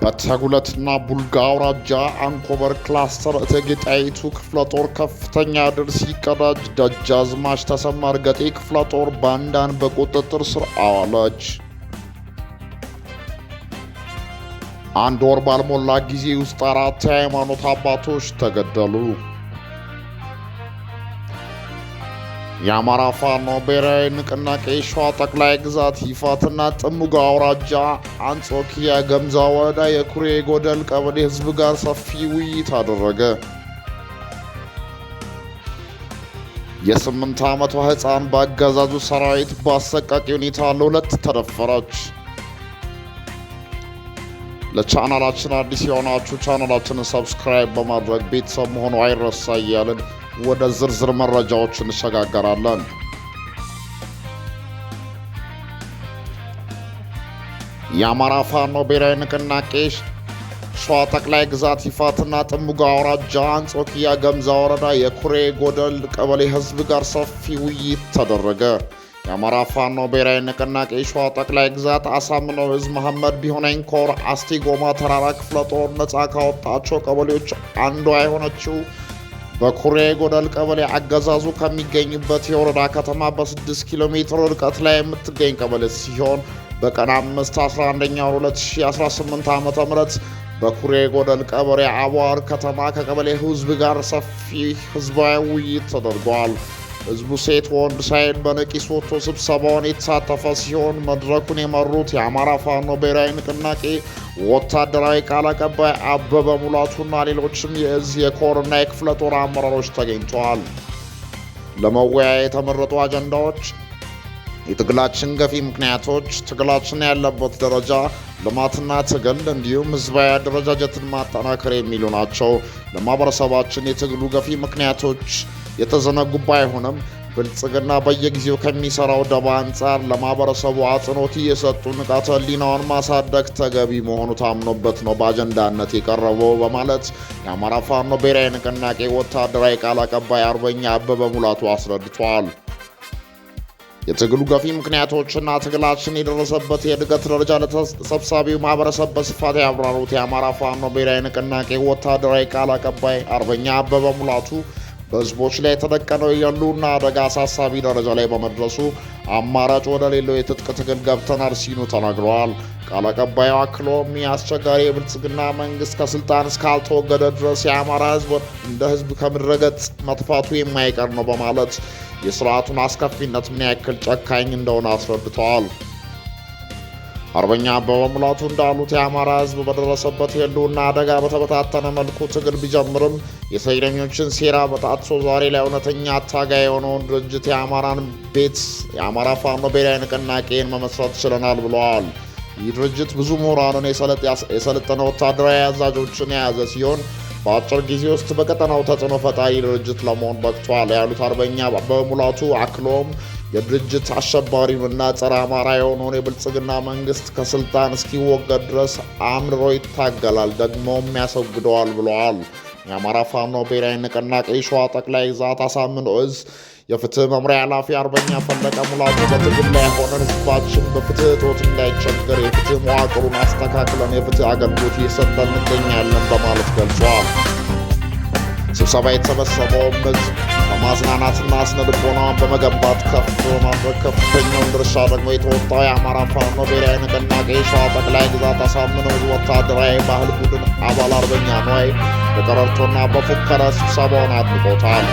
በተጉለትና ቡልጋ አውራጃ አንኮበር ክላስተር እቴጌ ጣይቱ ክፍለ ጦር ከፍተኛ ድል ሲቀዳጅ ደጃዝማች ተሰማ እርገጤ ክፍለ ጦር ባንዳን በቁጥጥር ስር አዋለች። አንድ ወር ባልሞላ ጊዜ ውስጥ 4 የሃይማኖት አባቶች ተገደሉ። የአማራ ፋኖ ብሔራዊ ንቅናቄ ሸዋ ጠቅላይ ግዛት ይፋትና ጥሙጋ አውራጃ አንጾኪያ ገምዛ ወረዳ የኩሬ ጎደል ቀበሌ ህዝብ ጋር ሰፊ ውይይት አደረገ። የ8 ዓመቷ ህፃን በአገዛዙ ሰራዊት በአሰቃቂ ሁኔታ ለሁለት ተደፈረች። ለቻናላችን አዲስ የሆናችሁ ቻናላችንን ሰብስክራይብ በማድረግ ቤተሰብ መሆኑ አይረሳ እያልን ወደ ዝርዝር መረጃዎች እንሸጋገራለን። የአማራ ፋኖ ብሔራዊ ንቅናቄ ሸዋ ጠቅላይ ግዛት ይፋትና ጥሙጋ አውራጃ አንጾኪያ ገምዛ ወረዳ የኩሬ ጎደል ቀበሌ ህዝብ ጋር ሰፊ ውይይት ተደረገ። የአማራ ፋኖ ብሔራዊ ንቅናቄ ሸዋ ጠቅላይ ግዛት አሳምነው ዕዝ መሐመድ ቢሆነኝ ኮር አስቴጎማ ተራራ ክፍለ ጦር ነፃ ካወጣቸው ቀበሌዎች አንዷ የሆነችው በኩሬ ጎደል ቀበሌ አገዛዙ ከሚገኝበት የወረዳ ከተማ በ6 ኪሎ ሜትር ርቀት ላይ የምትገኝ ቀበሌ ሲሆን በቀን 5/11/2018 ዓ.ም በኩሬ ጎደል ቀበሌ አቧር ከተማ ከቀበሌ ህዝብ ጋር ሰፊ ህዝባዊ ውይይት ተደርጓል። ህዝቡ ሴት ወንድ ሳይል በነቂስ ወጥቶ ስብሰባውን የተሳተፈ ሲሆን መድረኩን የመሩት የአማራ ፋኖ ብሔራዊ ንቅናቄ ወታደራዊ ቃል አቀባይ አበበ ሙላቱና ሌሎችም የእዝ የኮርና የክፍለ ጦር አመራሮች ተገኝተዋል። ለመወያያ የተመረጡ አጀንዳዎች የትግላችን ገፊ ምክንያቶች፣ ትግላችን ያለበት ደረጃ፣ ልማትና ትግል እንዲሁም ህዝባዊ አደረጃጀትን ማጠናከር የሚሉ ናቸው። ለማህበረሰባችን የትግሉ ገፊ ምክንያቶች የተዘነጉ ባይሆንም ብልጽግና በየጊዜው ከሚሰራው ደባ አንጻር ለማህበረሰቡ አጽንኦት እየሰጡ ንቃተ ህሊናውን ማሳደግ ተገቢ መሆኑ ታምኖበት ነው በአጀንዳነት የቀረበው በማለት የአማራ ፋኖ ብሔራዊ ንቅናቄ ወታደራዊ ቃል አቀባይ አርበኛ አበበ ሙላቱ አስረድቷል። የትግሉ ገፊ ምክንያቶችና ትግላችን የደረሰበት የእድገት ደረጃ ለተሰብሳቢው ማህበረሰብ በስፋት ያብራሩት የአማራ ፋኖ ብሔራዊ ንቅናቄ ወታደራዊ ቃል አቀባይ አርበኛ አበበ ሙላቱ በህዝቦች ላይ የተደቀነው የህልውና አደጋ አሳሳቢ ደረጃ ላይ በመድረሱ አማራጭ ወደ ሌለው የትጥቅ ትግል ገብተናል ሲሉ ተናግረዋል። ቃል አቀባዩ አክሎም አስቸጋሪ የብልጽግና መንግስት ከስልጣን እስካልተወገደ ድረስ የአማራ ህዝብ እንደ ህዝብ ከምድረ ገጽ መጥፋቱ የማይቀር ነው በማለት የስርዓቱን አስከፊነት ምን ያክል ጨካኝ እንደሆነ አስረድተዋል። አርበኛ አበበ ሙላቱ እንዳሉት የአማራ ህዝብ በደረሰበት የህልውና አደጋ በተበታተነ መልኩ ትግል ቢጀምርም የሰይረኞችን ሴራ በጣጥሶ ዛሬ ላይ እውነተኛ አታጋይ የሆነውን ድርጅት የአማራን ቤት የአማራ ፋኖ ብሔራዊ ንቅናቄን መመስረት ችለናል ብለዋል። ይህ ድርጅት ብዙ ምሁራንን የሰለጠነ ወታደራዊ አዛዦችን የያዘ ሲሆን በአጭር ጊዜ ውስጥ በቀጠናው ተጽዕኖ ፈጣሪ ድርጅት ለመሆን በቅቷል ያሉት አርበኛ አበበ ሙላቱ አክሎም የድርጅት አሸባሪውንና ጸረ አማራ የሆነውን የብልጽግና መንግስት ከስልጣን እስኪወገድ ድረስ አምርሮ ይታገላል፣ ደግሞም ያስወግደዋል ብለዋል። የአማራ ፋኖ ብሔራዊ ንቅናቄ ሸዋ ጠቅላይ ግዛት አሳምነው ዕዝ የፍትህ መምሪያ ኃላፊ አርበኛ ፈለቀ ሙላቱ በትግል ላይ ሆነን ህዝባችን በፍትህ እጦት እንዳይቸገር የፍትህ መዋቅሩን አስተካክለን የፍትህ አገልግሎት እየሰጠን እንገኛለን በማለት ገልጿል። ስብሰባ የተሰበሰበውም ህዝብ በማዝናናትና ስነ ልቦናውን በመገንባት ከፍ በማድረግ ከፍተኛውን ድርሻ ደግሞ የተወጣው የአማራ ፋኖ ብሔራዊ ንቅናቄ ሸዋ ጠቅላይ ግዛት አሳምነው ዕዝ ወታደራዊ ባህል ቡድን አባል አርበኛ ነዋይ በቀረርቶና በፉከራ ስብሰባውን አድምቆታል።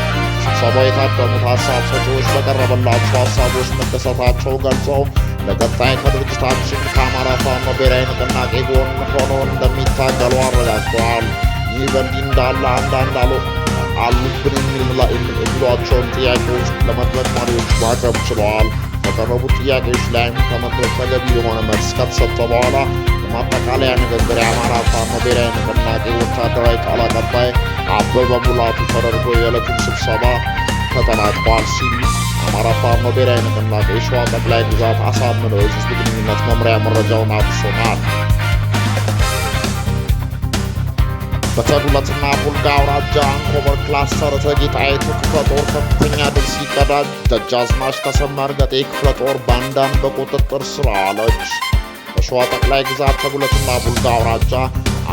ስብሰባው የታደሙት ሀሳብ ሰጪዎች በቀረበላቸው ሀሳቦች መደሰታቸው ገልጸው ለቀጣይ ከድርጅታችን ከአማራ ፋኖ ብሔራዊ ንቅናቄ ጎን ሆነው እንደሚታገሉ አረጋግጠዋል። ይህ በእንዲህ እንዳለ አንዳንድ አሉብን የሚሏቸውን ጥያቄዎች ለመድረክ መሪዎች ማቅረብ ችለዋል። በቀረቡት ጥያቄዎች ላይም ከመድረክ ተገቢ የሆነ መልስ ከተሰጠ በኋላ በማጠቃለያ ንግግር የአማራ ፋኖ ብሔራዊ ንቅናቄ ወታደራዊ ቃል አቀባይ አበበ ሙላቱ ተደርጎ የዕለቱን ስብሰባ ተጠናቋል ሲል አማራ ፋኖ ብሔራዊ ንቅናቄ ሸዋ ጠቅላይ ግዛት አሳምነው ዕዝ ህዝብ ግንኙነት መምሪያ መረጃውን አድርሶናል። በተጉለትና ቡልጋ አውራጃ አንኮበር ክላስተር እቴጌ ጣይቱ ክፍለ ጦር ከፍተኛ ድል ሲቀዳጅ ደጃዝማች ተሰማ እርገጤ ክፍለ ጦር ባንዳን በቁጥጥር ስር አዋለች። በሸዋ ጠቅላይ ግዛት ተጉለትና ቡልጋ አውራጃ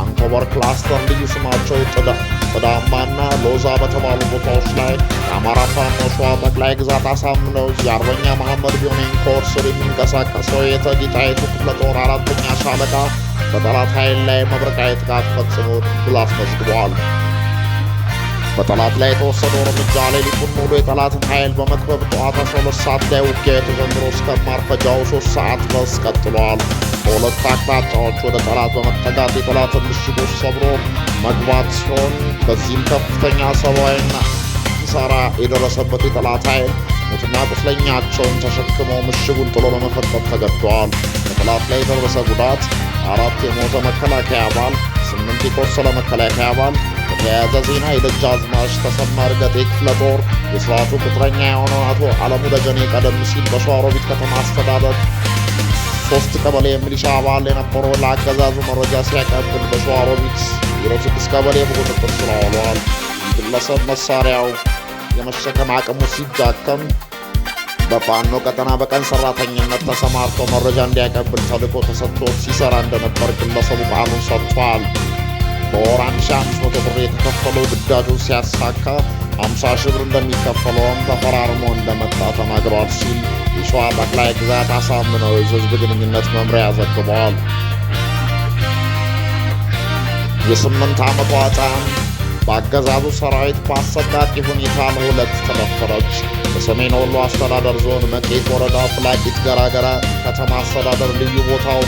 አንኮበር ክላስተር ልዩ ስማቸው ጥዳማና ሎዛ በተባሉ ቦታዎች ላይ የአማራ ፋኖ ሸዋ ጠቅላይ ግዛት አሳምነው የአርበኛ መሐመድ ቢሆነኝ ኮር ስር የሚንቀሳቀሰው የእቴጌ ጣይቱ ክፍለ ጦር 4ኛ ሻለቃ በጠላት ኃይል ላይ መብረቃዊ ጥቃት ፈጽሞ ድል አስመዝግበዋል። በጠላት ላይ የተወሰደው እርምጃ ሌሊቱን ሙሉ የጠላትን ኃይል በመክበብ ጠዋት 12 ሰዓት ላይ ውጊያ የተጀምሮ እስከ ማርፈጃው 3 ሰዓት ድረስ ቀጥሏል። በሁለት አቅጣጫዎች ወደ ጠላት በመጠጋት የጠላትን ምሽጎች ሰብሮ መግባት ሲሆን በዚህም ከፍተኛ ሰብአዊና ኪሳራ የደረሰበት የጠላት ኃይል ሙትና ቁስለኛቸውን ተሸክመው ምሽጉን ጥሎ ለመፈጠጥ ተገደዋል። በጠላት ላይ የደረሰ ጉዳት 4 የሞተ መከላከያ አባል፣ 8 የቆሰለ መከላከያ አባል። በተያያዘ ዜና የደጃዝማች ተሰማ እርገጤ ክፍለ ጦር የስርዓቱ ቅጥረኛ የሆነው አቶ አለሙ ደጀኔ ቀደም ሲል በሸዋሮቢት ከተማ አስተዳደር 3 ቀበሌ የሚሊሻ አባል የነበረው ለአገዛዙ መረጃ ሲያቀብል በሸዋሮቢት 06 ቀበሌ በቁጥጥር ስር ውሏል። ግለሰብ መሳሪያው የመሸከም አቅሙ ሲዳከም በፋኖ ቀጠና በቀን ሰራተኝነት ተሰማርቶ መረጃ እንዲያቀብል ተልዕኮ ተሰጥቶ ሲሰራ እንደነበር ግለሰቡ ቃሉን ሰጥቷል። በወር 1500 ብር የተከፈለው ግዳጁን ሲያሳካ 50 ሺህ ብር እንደሚከፈለውም ተፈራርሞ እንደመጣ ተናግሯል ሲል የሸዋ ጠቅላይ ግዛት አሳምነው የህዝብ ግንኙነት መምሪያ ዘግቧል። የ8 ዓመቷ ሕፃን በአገዛዙ ሰራዊት በአሰቃቂ ሁኔታ ለሁለት ተደፈረች። በሰሜን ወሎ አስተዳደር ዞን መቄት ወረዳ ፍላቂት ገራገራ ከተማ አስተዳደር ልዩ ቦታው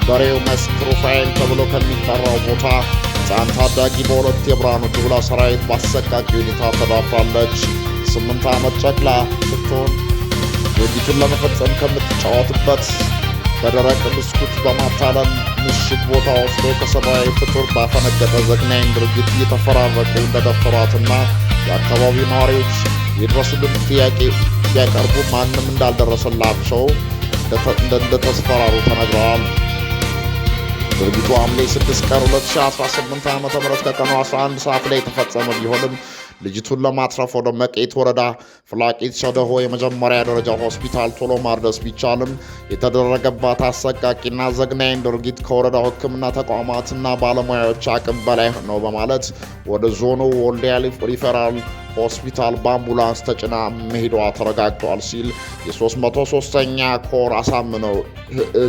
በሬው መስክ ሩፋኤል ተብሎ ከሚጠራው ቦታ ሕፃን ታዳጊ በሁለት የብርሃኑ ጁላ ሰራዊት በአሰቃቂ ሁኔታ ተዳፍራለች። 8 ዓመት ጨቅላ ስትሆን ድርጊቱን ለመፈጸም ከምትጫወትበት በደረቅ ብስኩት በማታለል ምሽግ ቦታ ወስዶ ከሰብአዊ ፍጡር ባፈነገጠ ዘግናኝ ድርጊት እየተፈራረቁ እንደደፈሯትና የአካባቢው ነዋሪዎች የድረሱልን ጥያቄ ቢያቀርቡ ማንም እንዳልደረሰላቸው እንደተስፈራሩ ተነግረዋል። ድርጊቱ ሐምሌ 6 ቀን 2018 ዓ.ም ከቀኑ 11 ሰዓት ላይ የተፈጸመ ቢሆንም ልጅቱን ለማትረፍ ወደ መቄት ወረዳ ፍላቂት ሸደሆ የመጀመሪያ ደረጃ ሆስፒታል ቶሎ ማድረስ ቢቻልም የተደረገባት አሰቃቂና ዘግናኝ ድርጊት ከወረዳው ሕክምና ተቋማትና ባለሙያዎች አቅም በላይ ነው በማለት ወደ ዞኑ ወልዲያ ሪፈራል ሆስፒታል በአምቡላንስ ተጭና መሄዷ ተረጋግጧል ሲል የ303ኛ ኮር አሳምነው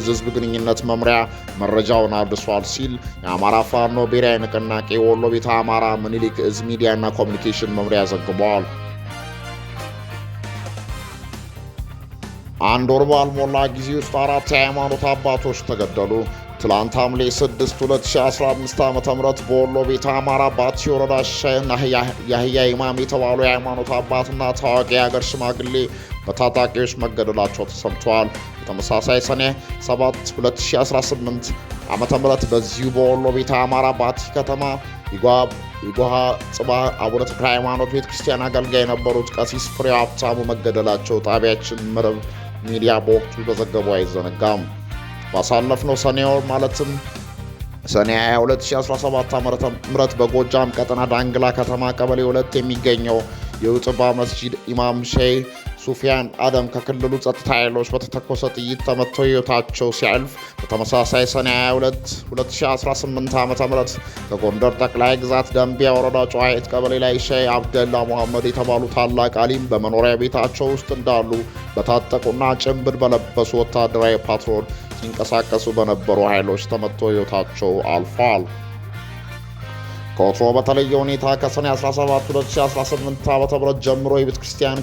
ህዝብ ግንኙነት መምሪያ መረጃውን አድርሷል ሲል የአማራ ፋኖ ብሔራዊ ንቅናቄ ወሎ ቤተ አማራ ምኒልክ እዝ ሚዲያና ኮሚኒኬሽን መምሪያ ዘግቧል። አንድ ወር ባልሞላ ጊዜ ውስጥ 4 የሃይማኖት አባቶች ተገደሉ። ትላንት ሐምሌ 6 2015 ዓ.ም በወሎ ቤተ አማራ ባቲ ወረዳ ያህያ ኢማም የተባሉ የሃይማኖት አባትና ታዋቂ የሀገር ሽማግሌ በታጣቂዎች መገደላቸው ተሰምተዋል። በተመሳሳይ ሰኔ 7 2018 ዓ.ም በዚሁ በወሎ ቤተ አማራ ባቲ ከተማ ይጓሃ ጽባ አቡነ ተክለ ሃይማኖት ቤተ ክርስቲያን አገልጋይ የነበሩት ቀሲስ ፍሬው ሀብታሙ መገደላቸው ጣቢያችን መረብ ሚዲያ በወቅቱ በዘገቡ አይዘነጋም። ባሳለፍነው ሰኔ ወር ማለትም ሰኔ 22 2017 ዓ.ም በጎጃም ቀጠና ዳንግላ ከተማ ቀበሌ 2 የሚገኘው የውጥባ መስጂድ ኢማም ሼህ ሱፊያን አደም ከክልሉ ጸጥታ ኃይሎች በተተኮሰ ጥይት ተመተው ሕይወታቸው ሲያልፍ፣ በተመሳሳይ ሰኔ 22 2018 ዓ.ም ከጎንደር ጠቅላይ ግዛት ደንቢያ ወረዳ ጨዋሂት ቀበሌ ላይ ሼህ አብደላ ሙሐመድ የተባሉ ታላቅ አሊም በመኖሪያ ቤታቸው ውስጥ እንዳሉ በታጠቁና ጭንብል በለበሱ ወታደራዊ ፓትሮል ሲንቀሳቀሱ በነበሩ ኃይሎች ተመተው ሕይወታቸው አልፏል። ከወትሮ በተለየ ሁኔታ ከሰኔ 17 2018 ዓ.ም ጀምሮ የቤተ ክርስቲያን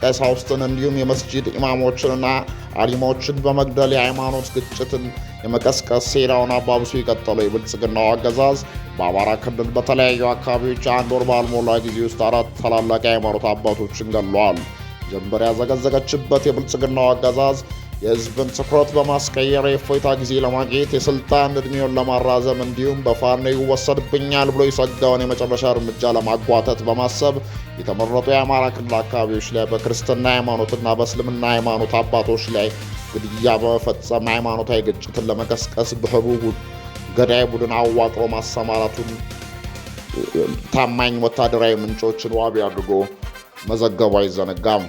ቀሳውስትን እንዲሁም የመስጂድ ኢማሞችንና አሊሞችን በመግደል የሃይማኖት ግጭትን የመቀስቀስ ሴራውን አባብሶ የቀጠለው የብልጽግናው አገዛዝ በአማራ ክልል በተለያዩ አካባቢዎች አንድ ወር ባልሞላ ጊዜ ውስጥ 4 ታላላቅ የሃይማኖት አባቶችን ገድለዋል። ጀንበር ያዘገዘገችበት የብልጽግናው አገዛዝ የህዝብን ትኩረት በማስቀየር የእፎይታ ጊዜ ለማግኘት የስልጣን ዕድሜውን ለማራዘም እንዲሁም በፋኖ ይወሰድብኛል ብሎ የሰጋውን የመጨረሻ እርምጃ ለማጓተት በማሰብ የተመረጡ የአማራ ክልል አካባቢዎች ላይ በክርስትና ሃይማኖትና በእስልምና ሃይማኖት አባቶች ላይ ግድያ በመፈጸም ሃይማኖታዊ ግጭትን ለመቀስቀስ በህቡ ገዳይ ቡድን አዋቅሮ ማሰማራቱን ታማኝ ወታደራዊ ምንጮችን ዋቢ አድርጎ መዘገቡ አይዘነጋም።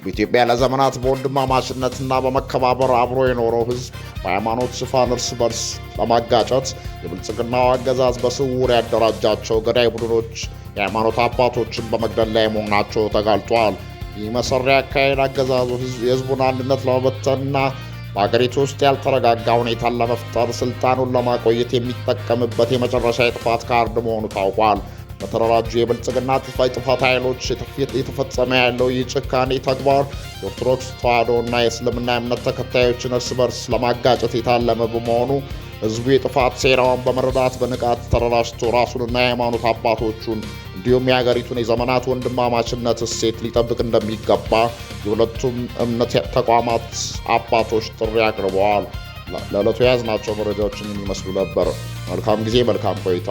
በኢትዮጵያ ለዘመናት በወንድማማችነትና በመከባበር አብሮ የኖረው ሕዝብ በሃይማኖት ሽፋን እርስ በርስ ለማጋጨት የብልጽግናው አገዛዝ በስውር ያደራጃቸው ገዳይ ቡድኖች የሃይማኖት አባቶችን በመግደል ላይ መሆናቸው ተጋልጧል። ይህ መሰሪያ አካሄድ አገዛዙ የሕዝቡን አንድነት ለመበተንና በአገሪቱ ውስጥ ያልተረጋጋ ሁኔታን ለመፍጠር ስልጣኑን ለማቆየት የሚጠቀምበት የመጨረሻ የጥፋት ካርድ መሆኑ ታውቋል። በተደራጁ የብልጽግና ጥፋት ኃይሎች የተፈጸመ ያለው ይህ ጭካኔ ተግባር የኦርቶዶክስ ተዋሕዶና የእስልምና እምነት ተከታዮችን እርስ በርስ ለማጋጨት የታለመ በመሆኑ ሕዝቡ የጥፋት ሴራውን በመረዳት በንቃት ተደራጅቶ ራሱንና የሃይማኖት አባቶቹን እንዲሁም የሀገሪቱን የዘመናት ወንድማማችነት እሴት ሊጠብቅ እንደሚገባ የሁለቱም እምነት ተቋማት አባቶች ጥሪ አቅርበዋል። ለዕለቱ የያዝናቸው መረጃዎችን የሚመስሉ ነበር። መልካም ጊዜ፣ መልካም ቆይታ።